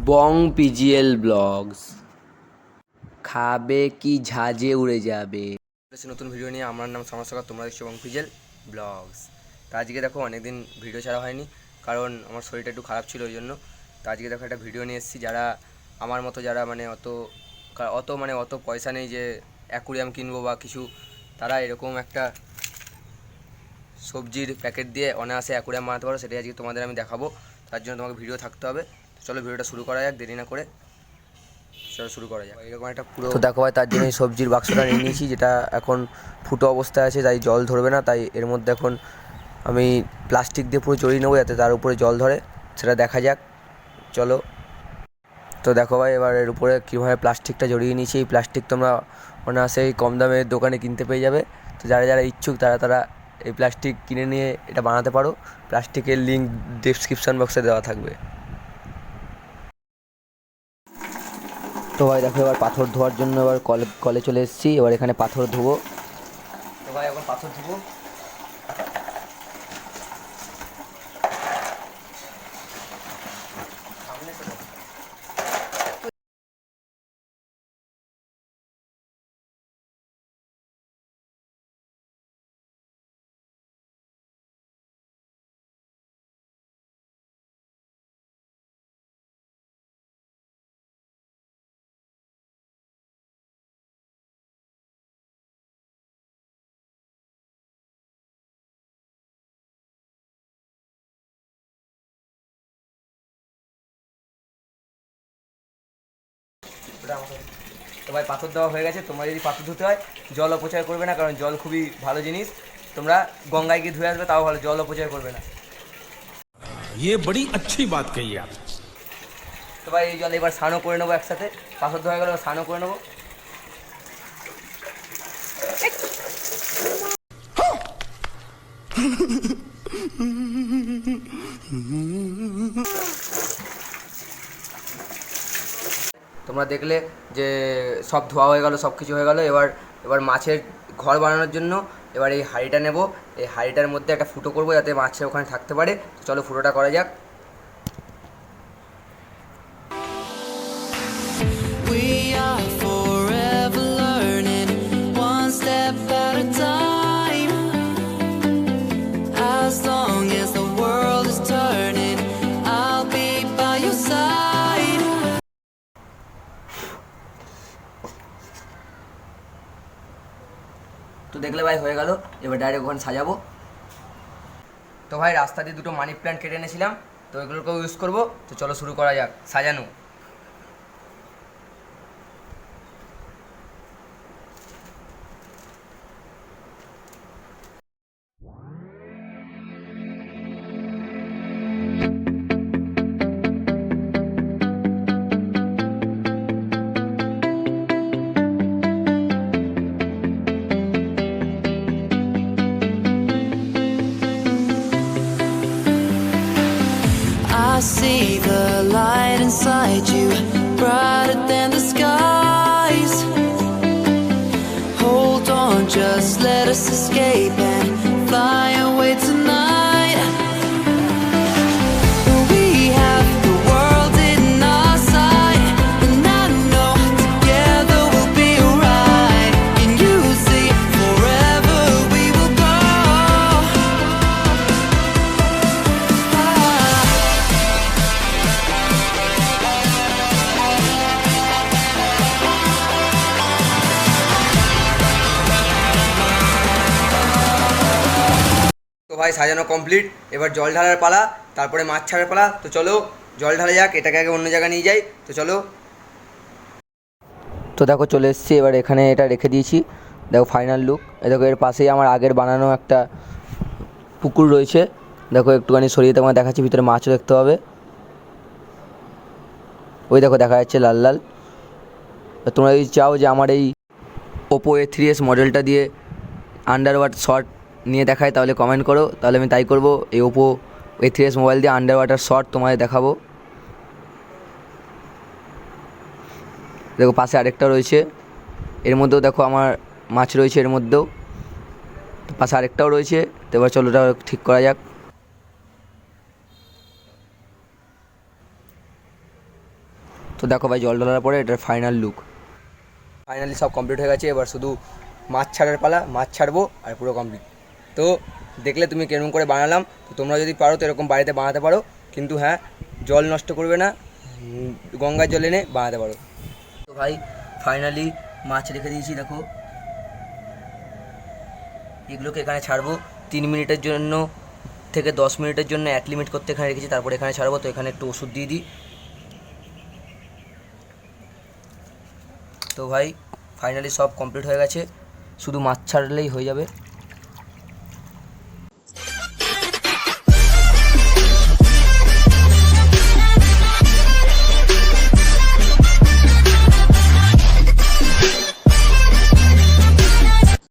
বং PGL blogs খাবে কি ঝাঁঝে উড়ে যাবে। নতুন ভিডিও নিয়ে আমার নাম সমস্যা, তোমরা দেখছো বং পিজিএল ব্লগস। তা আজকে দেখো অনেকদিন ভিডিও ছাড়া হয়নি, কারণ আমার শরীরটা একটু খারাপ ছিল, ওই জন্য। তো আজকে দেখো একটা ভিডিও নিয়ে এসেছি। যারা আমার মতো, যারা মানে অত পয়সা নেই যে অ্যাকুরিয়াম কিনবো বা কিছু, তারা এরকম একটা সবজির প্যাকেট দিয়ে অনায়াসে অ্যাকুরিয়াম বানাতে পারো, সেটাই আজকে তোমাদের আমি দেখাবো। তার জন্য তোমাকে ভিডিও থাকতে হবে। চলো ভিডিওটা শুরু করা যাক, দেরি না করে চলো শুরু করা যাক। এরকম একটা পুরো তো দেখো ভাই, তার জন্য এই সবজির বাক্সটা নিয়ে নিয়েছি, যেটা এখন ফুটো অবস্থায় আছে, তাই জল ধরবে না। তাই এর মধ্যে এখন আমি প্লাস্টিক দিয়ে পুরো জড়িয়ে নেবো, যাতে তার উপরে জল ধরে, সেটা দেখা যাক। চলো। তো দেখো ভাই, এবার এর উপরে কীভাবে প্লাস্টিকটা জড়িয়ে নিয়েছি। এই প্লাস্টিক তোমরা অনায়াসে কম দামের দোকানে কিনতে পেয়ে যাবে। তো যারা যারা ইচ্ছুক তারা এই প্লাস্টিক কিনে নিয়ে এটা বানাতে পারো। প্লাস্টিকের লিঙ্ক ডেসক্রিপশন বক্সে দেওয়া থাকবে। তো ভাই দেখো, এবার পাথর ধোয়ার জন্য এবার কলে চলে এসেছি। এবার এখানে পাথর ধোবো। তো ভাই এখন পাথর ধোবো। তো ভাই পাথর দেওয়া হয়ে গেছে। তোমরা যদি পাথর ধুতে হয়, জল অপচয় করবে না, কারণ জল খুবই ভালো জিনিস। তোমরা গঙ্গায় গিয়ে ধুয়ে আসবে, তাও ভালো, জল অপচয় করবে না। ये बड़ी अच्छी बात कही आप। তো ভাই এই জল এবার স্নানও করে নেবো একসাথে। পাথর ধোয়া গেলে স্নানও করে নেবো। তোমরা দেখলে যে সব ধোয়া হয়ে গেল, সব কিছু হয়ে গেল। এবার মাছের ঘর বানানোর জন্য এবার এই হাঁড়িটা নেব। এই হাঁড়িটার মধ্যে একটা ফুটো করবো, যাতে মাছের ওখানে থাকতে পারে। চলো ফুটোটা করা যাক। We are forever learning, one step at a time. As long as the world is turning, I'll be by your side. তো দেখলে ভাই হয়ে গেল। এবার ডাইরেক্ট ওখানে সাজাবো। তো ভাই রাস্তা দিয়ে দুটো মানি প্ল্যান্ট কেটে এনেছিলাম, তো এগুলোকেও ইউজ করবো। তো চলো শুরু করা যাক সাজানো। I see the light inside you, brighter than the skies. Hold on, just let us escape and fly away tonight. We have the world in our sight, and I know together we'll be alright. Can you see forever we will go? তো ভাই সাজানো complete. এবার জল ঢালার পালা, তারপরে মাছ ছাড়ার পালা। তো চলো জল ঢালা যাক, এটাকে আগে অন্য জায়গায় নিয়ে যাই। তো চলো। তো দেখো চলে এসেছি। এবার এখানে এটা রেখে দিয়েছি। দেখো ফাইনাল লুক। দেখো এর পাশেই আমার আগের বানানো একটা পুকুর রয়েছে। দেখো একটুখানি সরিয়ে তোমার দেখাচ্ছি, ভিতরে মাছও দেখতে পাবে। ওই দেখো দেখা যাচ্ছে লাল লাল। তোমরা যদি চাও যে আমার এই ওপো A3s মডেলটা দিয়ে আন্ডার ওয়াটার শট নিয়ে দেখায়, তাহলে কমেন্ট করো, তাহলে আমি তাই করবো। এই ওপো A3s মোবাইল দিয়ে আন্ডার ওয়াটার শট তোমাদের দেখাবো। দেখো পাশে আরেকটা রয়েছে, এর মধ্যেও দেখো আমার মাছ রয়েছে, এর মধ্যেও পাশে আরেকটাও রয়েছে। তো এবার চলো ওটা ঠিক করা যাক। তো দেখো ভাই জল ঢালার পরে এটার ফাইনাল লুক। ফাইনালি সব কমপ্লিট হয়ে গেছে, এবার শুধু মাছ ছাড়ার পালা, মাছ ছাড়বো আর পুরো কমপ্লিট। তো দেখলে তুমি কেরকম করে বানালাম, তো তোমরা যদি পারো তো এরকম বাড়িতে বানাতে পারো, কিন্তু হ্যাঁ জল নষ্ট করবে না, গঙ্গার জল এনে বানাতে পারো। তো ভাই ফাইনালি মাছ রেখে দিয়েছি, দেখো এগুলোকে এখানে ছাড়বো 3 মিনিটের জন্য থেকে 10 মিনিটের জন্য এক লিমিট করতে এখানে রেখেছি, তারপরে এখানে ছাড়বো। তো এখানে একটু ওষুধ দিয়ে দিই। তো ভাই ফাইনালি সব কমপ্লিট হয়ে গেছে, শুধু মাছ ছাড়লেই হয়ে যাবে।